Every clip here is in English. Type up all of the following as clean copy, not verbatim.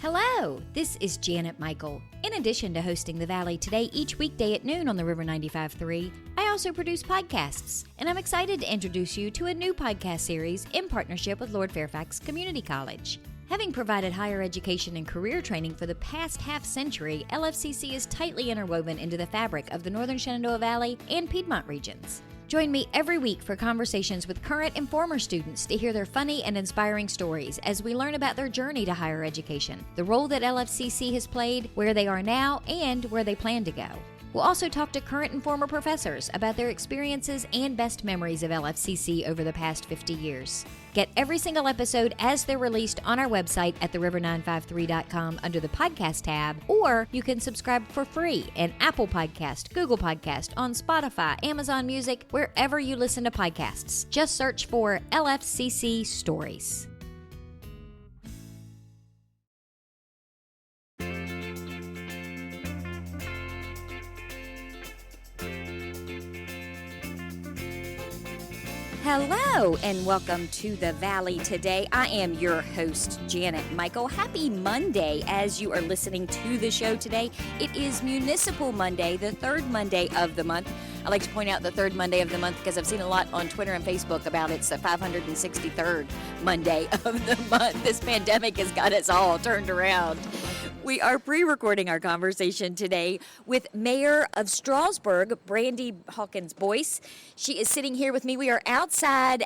Hello, this is Janet Michael. In addition to hosting The Valley Today each weekday at noon on the River 95.3, I also produce podcasts, and I'm excited to introduce you to a new podcast series in partnership with Lord Fairfax Community College. Having provided higher education and career training for the past half-century, LFCC is tightly interwoven into the fabric of the Northern Shenandoah Valley and Piedmont regions. Join me every week for conversations with current and former students to hear their funny and inspiring stories as we learn about their journey to higher education, the role that LFCC has played, where they are now, and where they plan to go. We'll also talk to current and former professors about their experiences and best memories of LFCC over the past 50 years. Get every single episode as they're released on our website at theriver953.com under the podcast tab, or you can subscribe for free in Apple Podcast, Google Podcast, on Spotify, Amazon Music, wherever you listen to podcasts. Just search for LFCC Stories. Hello and welcome to The Valley Today. I am your host, Janet Michael. Happy Monday as you are listening to the show today. It is Municipal Monday, the third Monday of the month. I like to point out the third Monday of the month because I've seen a lot on Twitter and Facebook about it's the 563rd Monday of the month. This pandemic has got us all turned around. We are pre-recording our conversation today with Mayor of Strasburg, Brandy Hawkins Boies. She is sitting here with me. We are outside.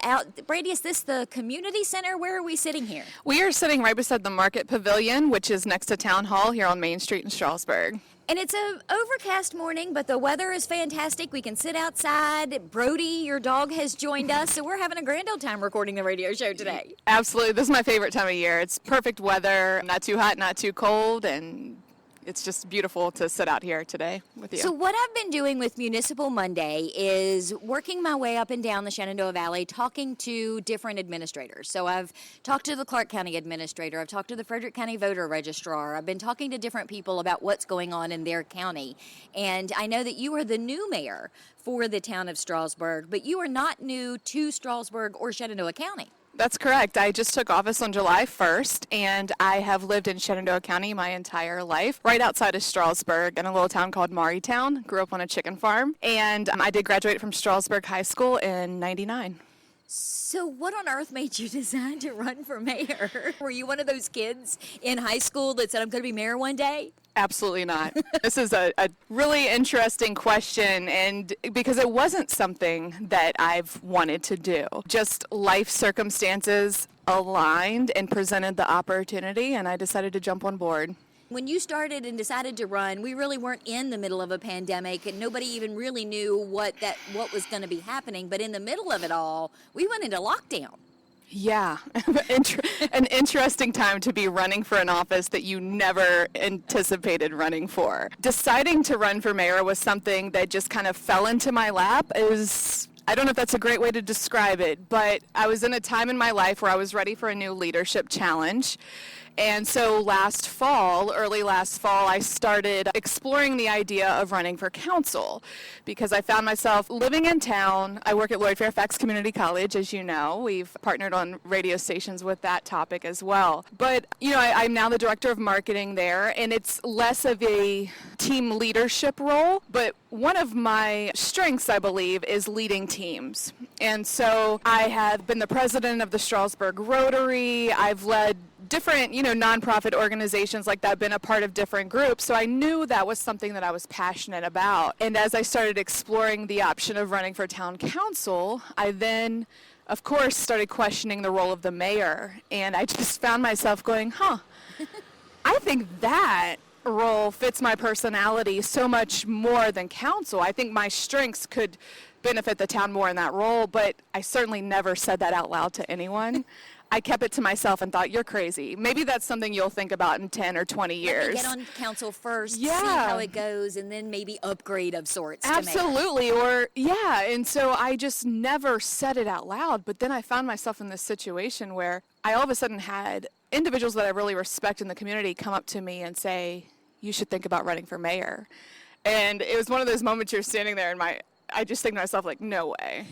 Brandy, is this the community center? Where are we sitting here? We are sitting right beside the Market Pavilion, which is next to Town Hall here on Main Street in Strasburg. And it's an overcast morning, but the weather is fantastic. We can sit outside. Brody, your dog, has joined us, so we're having a grand old time recording the radio show today. Absolutely. This is my favorite time of year. It's perfect weather, not too hot, not too cold, and it's just beautiful to sit out here today with you. So what I've been doing with Municipal Monday is working my way up and down the Shenandoah Valley, talking to different administrators. So I've talked to the Clark County administrator. I've talked to the Frederick County voter registrar. I've been talking to different people about what's going on in their county. And I know that you are the new mayor for the town of Strasburg, but you are not new to Strasburg or Shenandoah County. That's correct. I just took office on July 1st, and I have lived in Shenandoah County my entire life, right outside of Strasburg in a little town called Maurytown. Grew up on a chicken farm, and I did graduate from Strasburg High School in '99. So what on earth made you decide to run for mayor? Were you one of those kids in high school that said, I'm going to be mayor one day? Absolutely not. This is a really interesting question, and because it wasn't something that I've wanted to do. Just life circumstances aligned and presented the opportunity, and I decided to jump on board. When you started and decided to run, we really weren't in the middle of a pandemic, and nobody even really knew what was going to be happening. But in the middle of it all, we went into lockdown. Yeah, an interesting time to be running for an office that you never anticipated running for. Deciding to run for mayor was something that just kind of fell into my lap. I don't know if that's a great way to describe it, but I was in a time in my life where I was ready for a new leadership challenge. And so early last fall, I started exploring the idea of running for council because I found myself living in town. I work at Lord Fairfax Community College, as you know. We've partnered on radio stations with that topic as well. But, I'm now the director of marketing there, and it's less of a team leadership role, but one of my strengths, I believe, is leading teams. And so I have been the president of the Strasburg Rotary. I've led different, nonprofit organizations like that, been a part of different groups. So I knew that was something that I was passionate about. And as I started exploring the option of running for town council, I then, of course, started questioning the role of the mayor. And I just found myself going, I think that role fits my personality so much more than council. I think my strengths could benefit the town more in that role, but I certainly never said that out loud to anyone. I kept it to myself and thought, you're crazy. Maybe that's something you'll think about in 10 or 20 years. Get on council first, see how it goes, and then maybe upgrade of sorts. Absolutely. And so I just never said it out loud. But then I found myself in this situation where I all of a sudden had individuals that I really respect in the community come up to me and say, you should think about running for mayor. And it was one of those moments you're standing there and I just think to myself, like, no way.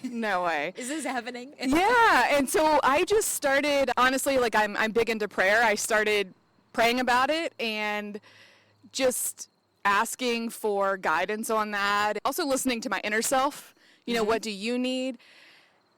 Is this happening? Yeah, and so I just started, honestly, like I'm big into prayer. I started praying about it and just asking for guidance on that. Also listening to my inner self, what do you need?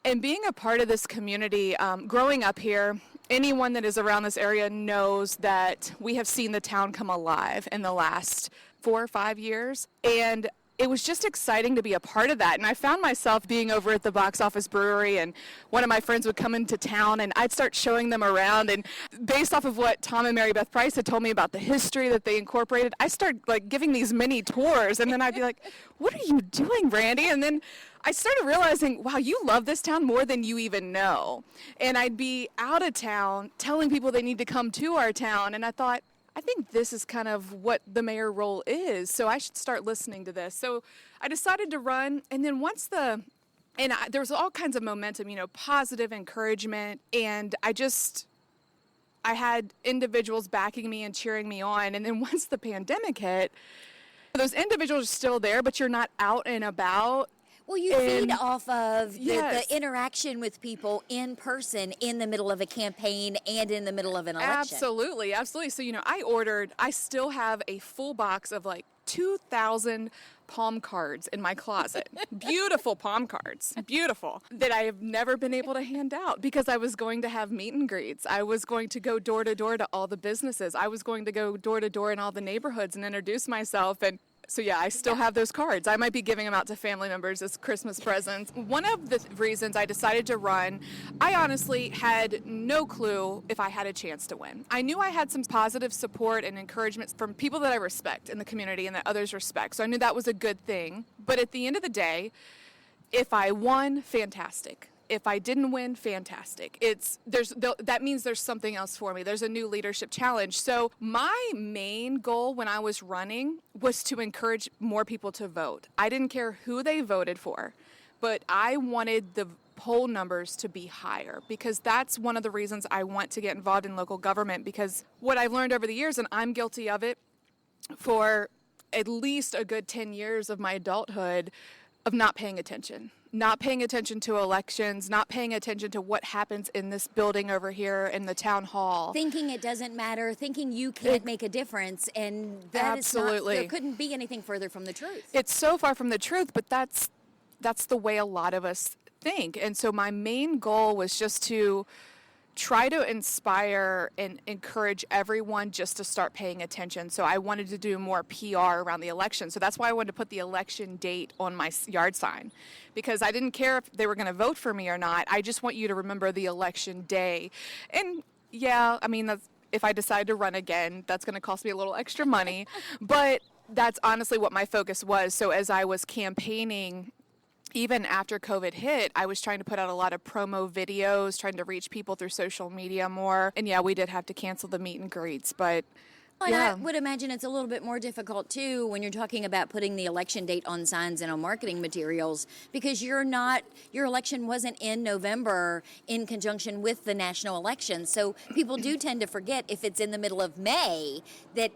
And being a part of this community, growing up here, anyone that is around this area knows that we have seen the town come alive in the last 4 or 5 years. And it was just exciting to be a part of that. And I found myself being over at the Box Office Brewery, and one of my friends would come into town and I'd start showing them around. And based off of what Tom and Mary Beth Price had told me about the history that they incorporated, I started giving these mini tours. And then I'd be like, what are you doing, Brandy? And then I started realizing, wow, you love this town more than you even know. And I'd be out of town telling people they need to come to our town. And I thought, I think this is kind of what the mayor role is, so I should start listening to this. So I decided to run, and then there was all kinds of momentum, positive encouragement, and I had individuals backing me and cheering me on. And then once the pandemic hit, those individuals are still there, but you're not out and about. Well, you feed off of the interaction with people in person in the middle of a campaign and in the middle of an election. Absolutely. So, I still have a full box of 2,000 palm cards in my closet. Beautiful palm cards. Beautiful. That I have never been able to hand out because I was going to have meet and greets. I was going to go door to door to all the businesses. I was going to go door to door in all the neighborhoods and introduce myself. And so, I still have those cards. I might be giving them out to family members as Christmas presents. One of the reasons I decided to run, I honestly had no clue if I had a chance to win. I knew I had some positive support and encouragement from people that I respect in the community and that others respect. So I knew that was a good thing. But at the end of the day, if I won, fantastic. If I didn't win, fantastic. That means there's something else for me. There's a new leadership challenge. So my main goal when I was running was to encourage more people to vote. I didn't care who they voted for, but I wanted the poll numbers to be higher because that's one of the reasons I want to get involved in local government, because what I've learned over the years, and I'm guilty of it for at least a good 10 years of my adulthood, of not paying attention to elections, not paying attention to what happens in this building over here in the town hall. Thinking it doesn't matter, thinking you can't make a difference, and that absolutely. There couldn't be anything further from the truth. It's so far from the truth, but that's the way a lot of us think. And so my main goal was just to try to inspire and encourage everyone just to start paying attention. So I wanted to do more PR around the election. So that's why I wanted to put the election date on my yard sign, because I didn't care if they were going to vote for me or not. I just want you to remember the election day. And if I decide to run again, that's going to cost me a little extra money, but that's honestly what my focus was. So as I was campaigning, even after COVID hit, I was trying to put out a lot of promo videos, trying to reach people through social media more. And we did have to cancel the meet and greets, but And I would imagine it's a little bit more difficult, too, when you're talking about putting the election date on signs and on marketing materials, because your election wasn't in November in conjunction with the national election. So people do tend to forget, if it's in the middle of May, that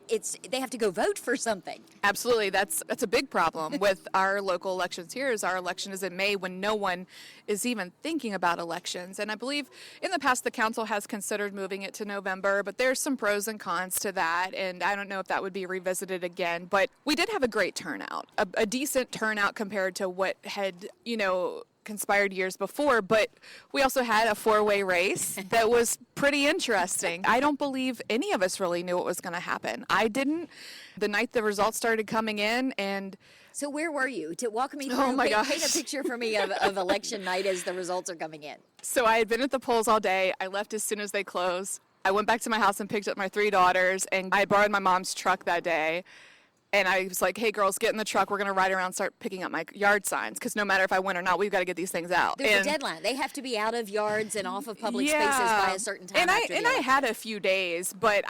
they have to go vote for something. Absolutely. That's a big problem with our local elections here. Is our election is in May when no one is even thinking about elections. And I believe in the past the council has considered moving it to November, but there's some pros and cons to that. And I don't know if that would be revisited again. But we did have a great turnout, a decent turnout compared to what had, conspired years before. But we also had a four-way race that was pretty interesting. I don't believe any of us really knew what was going to happen. I didn't. The night the results started coming in, and so where were you? To walk me through, oh my gosh. Paint a picture for me of election night as the results are coming in. So I had been at the polls all day. I left as soon as they closed. I went back to my house and picked up my 3 daughters, and I had borrowed my mom's truck that day. And I was like, hey, girls, get in the truck. We're going to ride around and start picking up my yard signs, because no matter if I win or not, we've got to get these things out. There's a deadline. They have to be out of yards and off of public spaces by a certain time. And I had a few days, but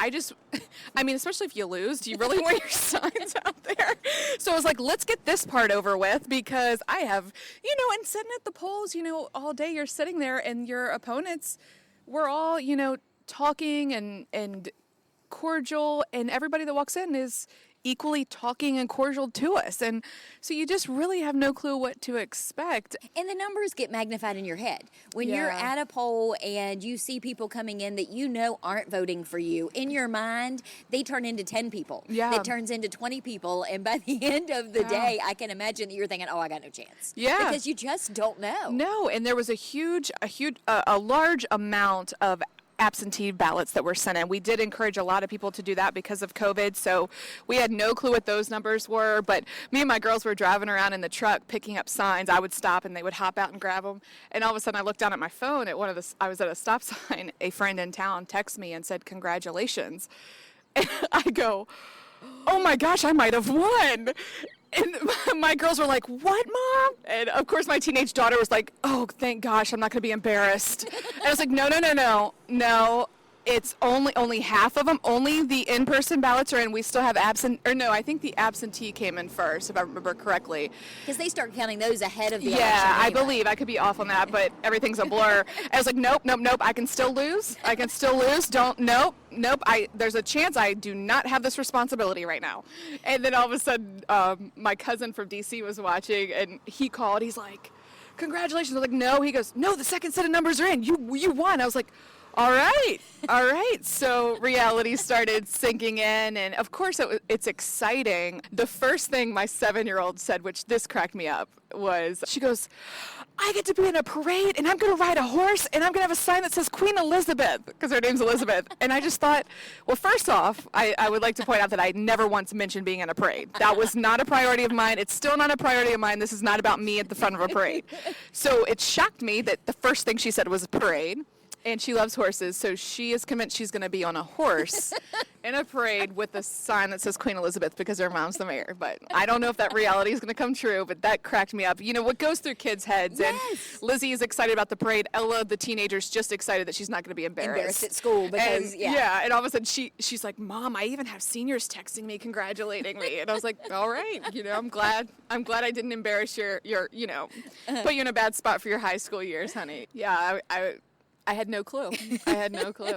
especially if you lose, do you really want your signs out there? So I was like, let's get this part over with, because I have, and sitting at the polls, all day you're sitting there, and your opponents, we're all, talking and cordial, and everybody that walks in is equally talking and cordial to us. And so you just really have no clue what to expect. And the numbers get magnified in your head. When you're at a poll and you see people coming in that you know aren't voting for you, in your mind, they turn into 10 people. Yeah. That turns into 20 people. And by the end of the day, I can imagine that you're thinking, oh, I got no chance. Yeah. Because you just don't know. No, and there was a large amount of absentee ballots that were sent in. We did encourage a lot of people to do that because of COVID, so we had no clue what those numbers were, but me and my girls were driving around in the truck picking up signs. I would stop and they would hop out and grab them, and all of a sudden I looked down at my phone I was at a stop sign. A friend in town texted me and said, "Congratulations." And I go, "Oh my gosh, I might have won." And my girls were like, "What, Mom?" And of course my teenage daughter was like, "Oh, thank gosh, I'm not going to be embarrassed." And I was like, no, it's only half of them. Only the in-person ballots are in. We still have I think the absentee came in first, if I remember correctly. Because they start counting those ahead of the election. Yeah, I anyway. believe. I could be off on that, but everything's a blur. I was like, nope, I can still lose. There's a chance I do not have this responsibility right now. And then all of a sudden, my cousin from DC was watching, and he called. He's like, "Congratulations." I was like, "No." He goes, "No, the second set of numbers are in. You won." I was like, all right. So reality started sinking in, and of course it's exciting. The first thing my 7-year-old said, which this cracked me up, was she goes, "I get to be in a parade, and I'm going to ride a horse, and I'm going to have a sign that says Queen Elizabeth," because her name's Elizabeth. And I just thought, well, first off, I would like to point out that I never once mentioned being in a parade. That was not a priority of mine. It's still not a priority of mine. This is not about me at the front of a parade. So it shocked me that the first thing she said was a parade. And she loves horses, so she is convinced she's going to be on a horse in a parade with a sign that says Queen Elizabeth because her mom's the mayor. But I don't know if that reality is going to come true, but that cracked me up. You know, what goes through kids' heads. Yes. And Lizzie is excited about the parade. Ella, the teenager's just excited that she's not going to be embarrassed at school because, and all of a sudden she's like, "Mom, I even have seniors texting me congratulating me." And I was like, all right, I'm glad I didn't embarrass your put you in a bad spot for your high school years, honey. Yeah, I had no clue.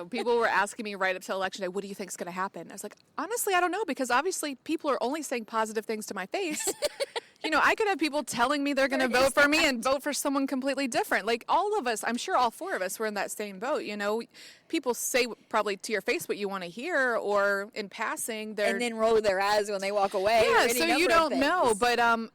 People were asking me right up till Election Day, "What do you think is going to happen?" I was like, honestly, I don't know, because obviously people are only saying positive things to my face. I could have people telling me they're going to vote for me and vote for someone completely different. Like all of us, I'm sure all four of us were in that same boat. People say probably to your face what you want to hear, or in passing, and then roll their eyes when they walk away. Yeah, so you don't know. But I'm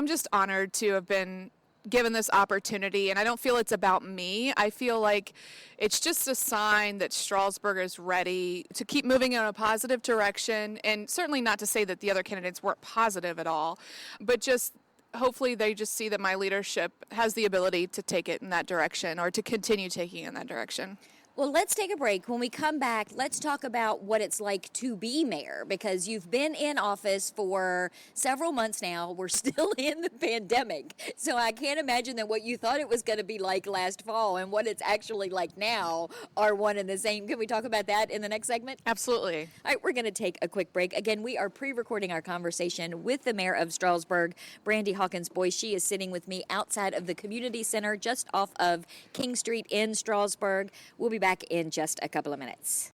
just honored to have been given this opportunity, and I don't feel it's about me. I feel like it's just a sign that Strasburg is ready to keep moving in a positive direction, and certainly not to say that the other candidates weren't positive at all, but just hopefully they just see that my leadership has the ability to take it in that direction, or to continue taking it in that direction. Well, let's take a break. When we come back, let's talk about what it's like to be mayor, because you've been in office for several months now. We're still in the pandemic. So I can't imagine that what you thought it was going to be like last fall and what it's actually like now are one and the same. Can we talk about that in the next segment? Absolutely. All right, we're going to take a quick break. Again, we are pre-recording our conversation with the mayor of Strasburg, Brandy Hawkins Boies. She is sitting with me outside of the community center just off of King Street in Strasburg. We'll be back in just a couple of minutes.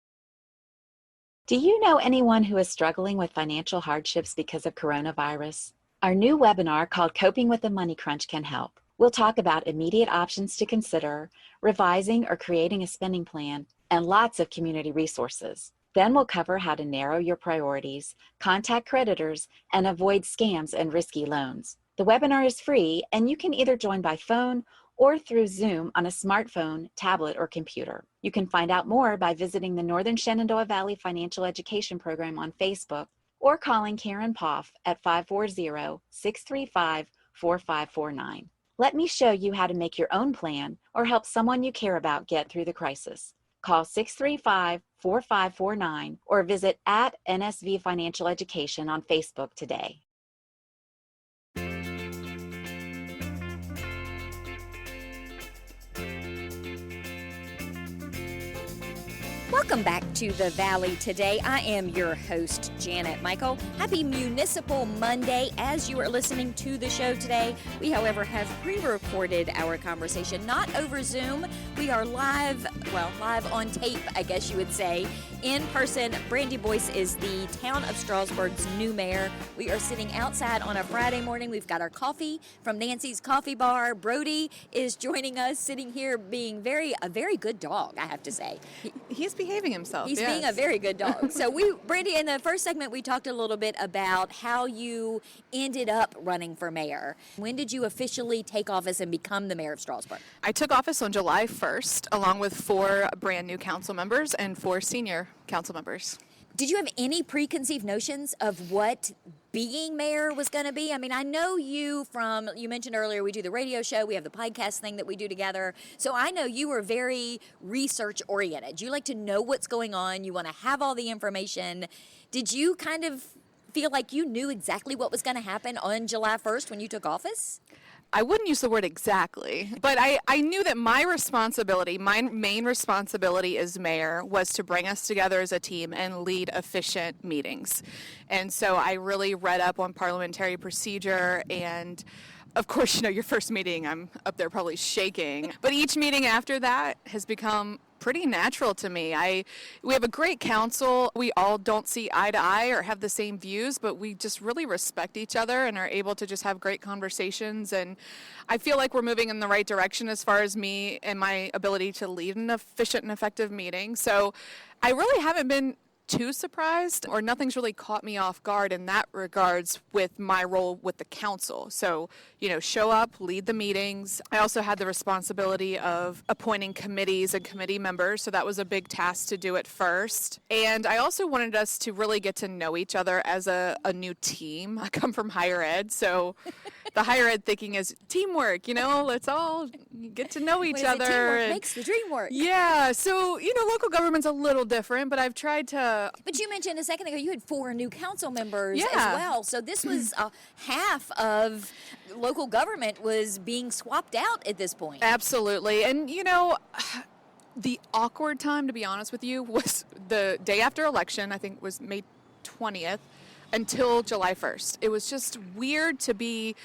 Do you know anyone who is struggling with financial hardships because of coronavirus? Our new webinar called Coping with the Money Crunch can help. We'll talk about immediate options to consider, revising or creating a spending plan, and lots of community resources. Then we'll cover how to narrow your priorities, contact creditors, and avoid scams and risky loans. The webinar is free, and you can either join by phone or through Zoom on a smartphone, tablet, or computer. You can find out more by visiting the Northern Shenandoah Valley Financial Education Program on Facebook, or calling Karen Poff at 540-635-4549. Let me show you how to make your own plan or help someone you care about get through the crisis. Call 635-4549 or visit @NSV Financial Education on Facebook today. Welcome back to the Valley today. I am your host, Janet Michael. Happy Municipal Monday. As you are listening to the show today, we, however, have pre-recorded our conversation, not over Zoom. We are live on tape, I guess you would say, in person. Brandy Boies is the town of Strasburg's new mayor. We are sitting outside on a Friday morning. We've got our coffee from Nancy's Coffee Bar. Brody is joining us, sitting here being a very good dog, I have to say. He's behaving himself. He's yes. being a very good dog. So Brandy, in the first segment, we talked a little bit about how you ended up running for mayor. When did you officially take office and become the mayor of Strasburg? I took office on July 1st, along with 4 brand new council members and 4 senior council members. Did you have any preconceived notions of what being mayor was going to be? I mean, I know you mentioned earlier, we do the radio show, we have the podcast thing that we do together. So I know you were very research oriented. You like to know what's going on. You want to have all the information. Did you kind of feel like you knew exactly what was going to happen on July 1st when you took office? I wouldn't use the word exactly, but I knew that my main responsibility as mayor was to bring us together as a team and lead efficient meetings. And so I really read up on parliamentary procedure, and of course, your first meeting, I'm up there probably shaking. But each meeting after that has become pretty natural to me. We have a great council. We all don't see eye to eye or have the same views, but we just really respect each other and are able to just have great conversations. And I feel like we're moving in the right direction as far as me and my ability to lead an efficient and effective meeting. So I really haven't been too surprised, or nothing's really caught me off guard in that regards with my role with the council. So, show up, lead the meetings. I also had the responsibility of appointing committees and committee members, so that was a big task to do at first. And I also wanted us to really get to know each other as a new team. I come from higher ed, so the higher ed thinking is teamwork, let's all get to know each other. Teamwork makes the dream work. Yeah, so, local government's a little different, but I've tried to. But you mentioned a second ago you had 4 new council members as Yeah. well. So this was half of local government was being swapped out at this point. Absolutely. And, the awkward time, to be honest with you, was the day after election, I think was May 20th, until July 1st. It was just weird to be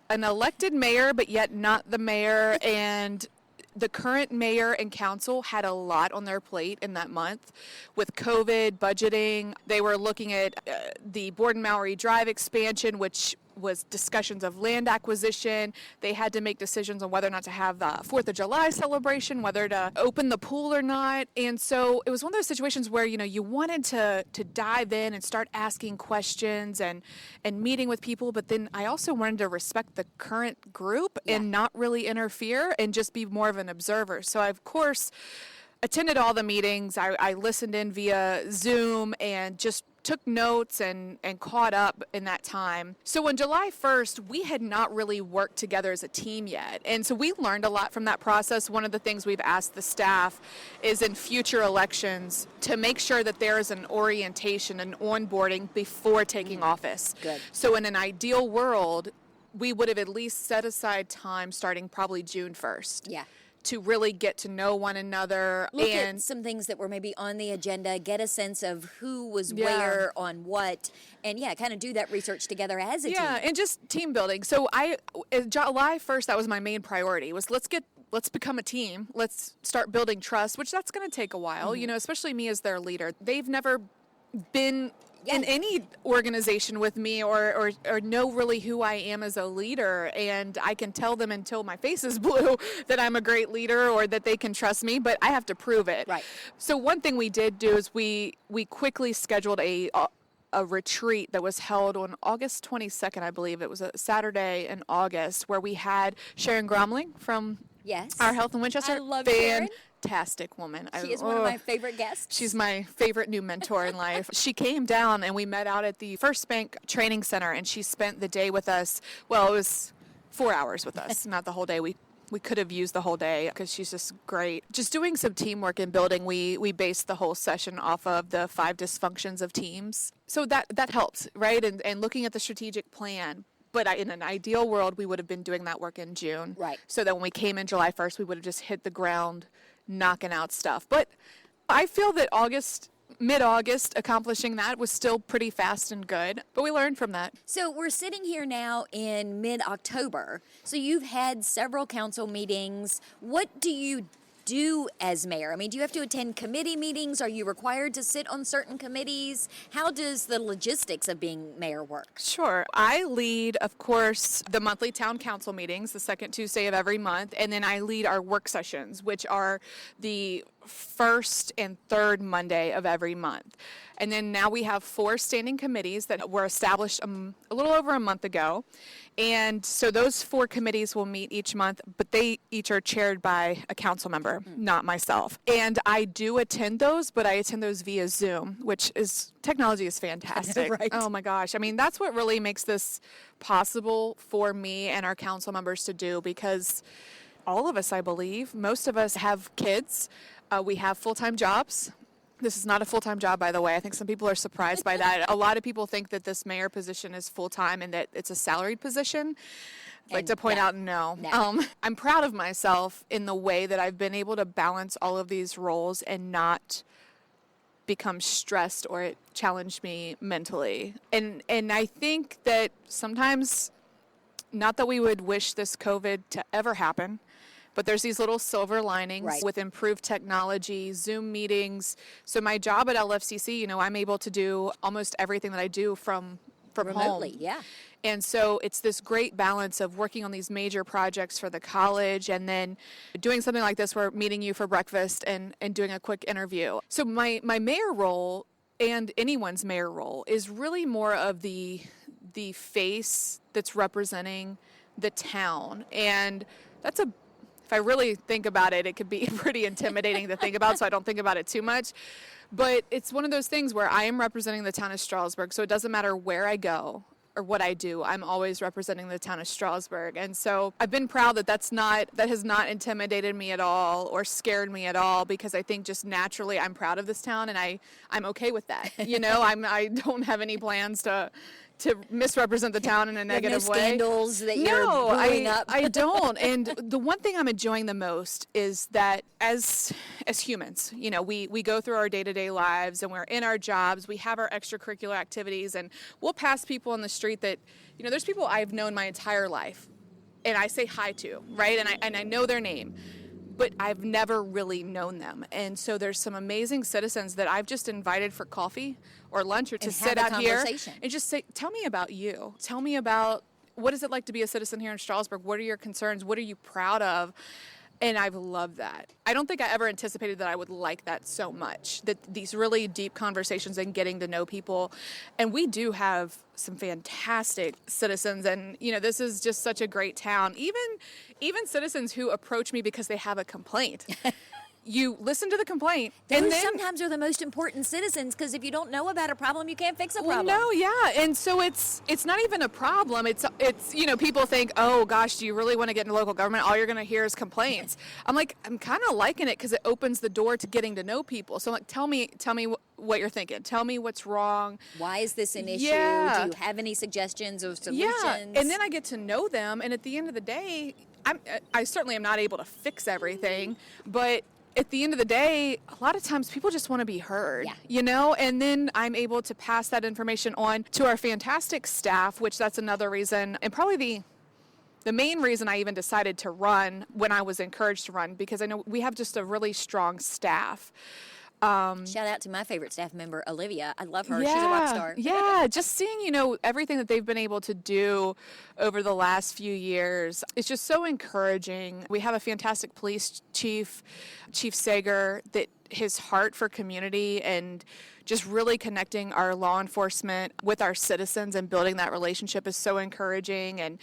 an elected mayor, but yet not the mayor, and the current mayor and council had a lot on their plate in that month with COVID, budgeting. They were looking at the Borden-Maury Drive expansion, which was discussions of land acquisition. They had to make decisions on whether or not to have the 4th of July celebration, whether to open the pool or not. And so it was one of those situations where, you wanted to dive in and start asking questions and meeting with people. But then I also wanted to respect the current group and not really interfere and just be more of an observer. So I, of course, attended all the meetings. I listened in via Zoom and just took notes and caught up in that time. So on July 1st, we had not really worked together as a team yet. And so we learned a lot from that process. One of the things we've asked the staff is in future elections to make sure that there is an orientation and onboarding before taking office. Good. So in an ideal world, we would have at least set aside time starting probably June 1st. Yeah. To really get to know one another. Look and at some things that were maybe on the agenda, get a sense of who was Yeah. where on what, and kind of do that research together as a team. Yeah, and just team building. So July 1st, that was my main priority, was let's become a team. Let's start building trust, which that's going to take a while, especially me as their leader. They've never been in any organization with me or know really who I am as a leader, and I can tell them until my face is blue that I'm a great leader or that they can trust me, but I have to prove it. Right. So one thing we did do is we quickly scheduled a retreat that was held on August 22nd, I believe. It was a Saturday in August, where we had Sharon Gromling from our Health in Winchester. I love Sharon. Fantastic woman. She is one of my favorite guests. She's my favorite new mentor in life. She came down and we met out at the First Bank Training Center, and she spent the day with us. Well, it was 4 hours with us, not the whole day. We could have used the whole day because she's just great. Just doing some teamwork and building, we based the whole session off of the 5 dysfunctions of teams. So that helps, right? And looking at the strategic plan. But in an ideal world, we would have been doing that work in June. Right. So that when we came in July 1st, we would have just hit the ground knocking out stuff. But I feel that mid-August, accomplishing that was still pretty fast and good. But we learned from that. So we're sitting here now in mid-October. So you've had several council meetings. What do you do as mayor? I mean, do you have to attend committee meetings? Are you required to sit on certain committees? How does the logistics of being mayor work? Sure. I lead, of course, the monthly town council meetings, the second Tuesday of every month, and then I lead our work sessions, which are the first and third Monday of every month. And then now we have 4 standing committees that were established a little over a month ago. And so those 4 committees will meet each month, but they each are chaired by a council member, not myself. And I do attend those, but I attend those via Zoom, which is, technology is fantastic. Right. Oh my gosh. I mean, that's what really makes this possible for me and our council members to do, because all of us, I believe, most of us have kids. We have full-time jobs. This is not a full-time job, by the way. I think some people are surprised by that. A lot of people think that this mayor position is full-time and that it's a salaried position. I'd like to point out, no. I'm proud of myself in the way that I've been able to balance all of these roles and not become stressed or it challenged me mentally. And I think that sometimes, not that we would wish this COVID to ever happen, but there's these little silver linings with improved technology, Zoom meetings. So my job at LFCC, I'm able to do almost everything that I do from remotely, home. yeah. And so it's this great balance of working on these major projects for the college and then doing something like this, where meeting you for breakfast and doing a quick interview. So my mayor role, and anyone's mayor role, is really more of the face that's representing the town. And that's if I really think about it, it could be pretty intimidating to think about, so I don't think about it too much. But it's one of those things where I am representing the town of Strasburg, so it doesn't matter where I go or what I do, I'm always representing the town of Strasburg. And so I've been proud that that has not intimidated me at all or scared me at all, because I think just naturally I'm proud of this town, and I'm okay with that. I don't have any plans to misrepresent the town in a negative way. Scandals that you're brewing up. I don't. And the one thing I'm enjoying the most is that as humans, we go through our day-to-day lives and we're in our jobs, we have our extracurricular activities, and we'll pass people on the street that, there's people I've known my entire life and I say hi to, right? And I know their name, but I've never really known them. And so there's some amazing citizens that I've just invited for coffee or lunch or to sit out here and just say, tell me about you. Tell me about, what is it like to be a citizen here in Strasburg? What are your concerns? What are you proud of? And I've loved that. I don't think I ever anticipated that I would like that so much, that these really deep conversations and getting to know people. And we do have some fantastic citizens, and this is just such a great town. Even citizens who approach me because they have a complaint. You listen to the complaint. Those sometimes are the most important citizens, because if you don't know about a problem, you can't fix a problem. No, yeah. And so it's not even a problem. It's people think, oh gosh, do you really want to get into local government? All you're going to hear is complaints. I'm kind of liking it because it opens the door to getting to know people. So tell me what you're thinking. Tell me what's wrong. Why is this an issue? Yeah. Do you have any suggestions or solutions? Yeah. And then I get to know them. And at the end of the day, I certainly am not able to fix everything, but at the end of the day, a lot of times people just want to be heard, and then I'm able to pass that information on to our fantastic staff, which that's another reason, and probably the main reason I even decided to run when I was encouraged to run, because I know we have just a really strong staff. Shout out to my favorite staff member, Olivia. I love her. She's a rock star. Yeah, just seeing, everything that they've been able to do over the last few years, it's just so encouraging. We have a fantastic police chief, Chief Sager, that his heart for community and just really connecting our law enforcement with our citizens and building that relationship is so encouraging. And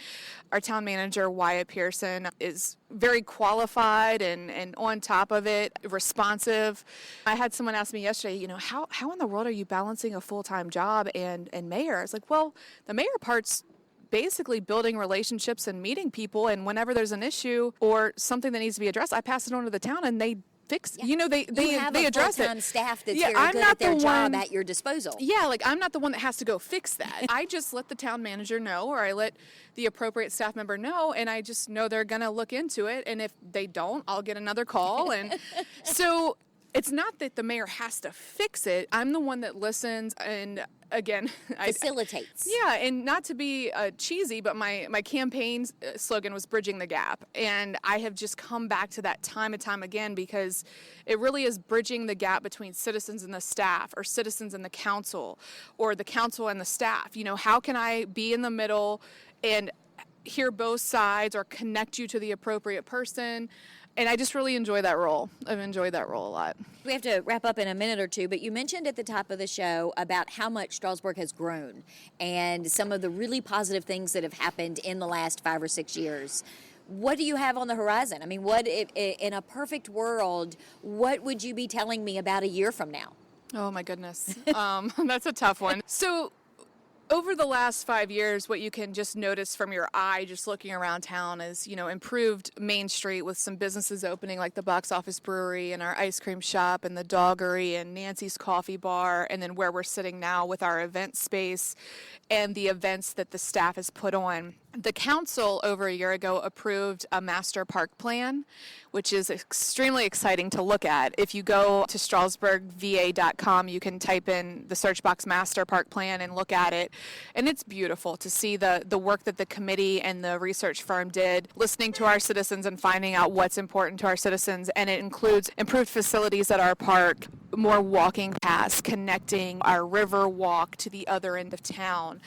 our town manager, Wyatt Pearson, is very qualified and on top of it, responsive. I had someone ask me yesterday, how in the world are you balancing a full-time job and mayor? I was like, well, the mayor part's basically building relationships and meeting people, and whenever there's an issue or something that needs to be addressed, I pass it on to the town and they fix, they address it. Full-time staff that's very good at their job at your disposal. Yeah, I'm not the one that has to go fix that. I just let the town manager know, or I let the appropriate staff member know, and I just know they're going to look into it, and if they don't, I'll get another call. And so it's not that the mayor has to fix it. I'm the one that listens and, again, Facilitates. Yeah, and not to be cheesy, but my campaign slogan was bridging the gap. And I have just come back to that time and time again because it really is bridging the gap between citizens and the staff, or citizens and the council, or the council and the staff. You know, how can I be in the middle and hear both sides or connect you to the appropriate person? And I just really enjoy that role. I've enjoyed that role a lot. We have to wrap up in a minute or two, but you mentioned at the top of the show about how much Strasburg has grown and some of the really positive things that have happened in the last 5 or 6 years. What do you have on the horizon? I mean, what if, in a perfect world, what would you be telling me about a year from now? Oh, my goodness. That's a tough one. So over the last 5 years, what you can just notice from your eye, just looking around town, is, you know, improved Main Street with some businesses opening like the Box Office Brewery and our ice cream shop and the Doggery and Nancy's Coffee Bar, and then where we're sitting now with our event space and the events that the staff has put on. The council over a year ago approved a master park plan, which is extremely exciting to look at. If you go to strasburgva.com, you can type in the search box master park plan and look at it. And it's beautiful to see the work that the committee and the research firm did, listening to our citizens and finding out what's important to our citizens. And it includes improved facilities at our park, more walking paths, connecting our river walk to the other end of town.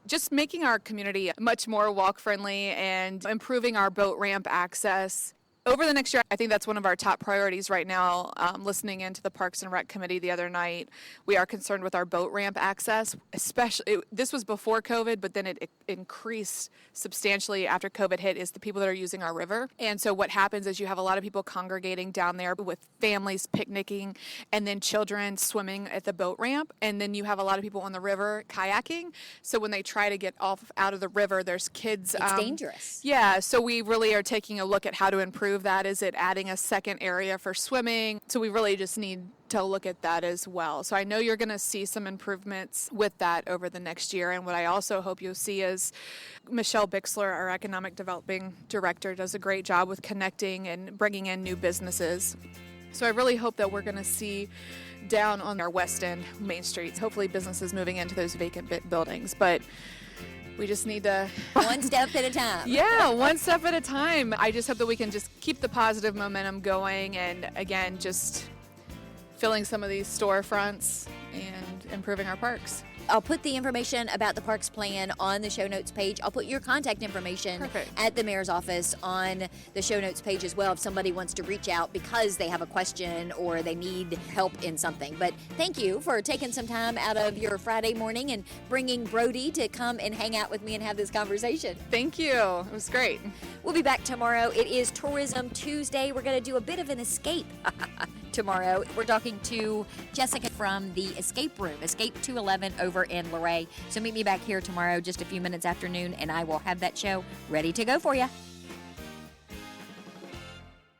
Just making our community much more walk-friendly and improving our boat ramp access. Over the next year, I think that's one of our top priorities right now. Listening into the Parks and Rec Committee the other night, we are concerned with our boat ramp access, especially, this was before COVID, but then it increased substantially after COVID hit, is the people that are using our river. And so what happens is you have a lot of people congregating down there with families picnicking, and then children swimming at the boat ramp, and then you have a lot of people on the river kayaking. So when they try to get out of the river, there's kids. It's dangerous. Yeah, so we really are taking a look at how to improve that. Is it adding a second area for swimming? So we really just need to look at that as well. So I know you're going to see some improvements with that over the next year. And what I also hope you'll see is Michelle Bixler, our economic developing director, does a great job with connecting and bringing in new businesses. So I really hope that we're going to see down on our West End Main Street, hopefully businesses moving into those vacant buildings. But we just need to... One step at a time. Yeah, one step at a time. I just hope that we can just keep the positive momentum going and, again, just filling some of these storefronts and improving our parks. I'll put the information about the parks plan on the show notes page. I'll put your contact information at the mayor's office on the show notes page as well if somebody wants to reach out because they have a question or they need help in something. But thank you for taking some time out of your Friday morning and bringing Brody to come and hang out with me and have this conversation. Thank you. It was great. We'll be back tomorrow. It is Tourism Tuesday. We're going to do a bit of an escape tomorrow. We're talking to Jessica from the Escape Room, Escape 211 over in Luray. So meet me back here tomorrow just a few minutes after noon, and I will have that show ready to go for you.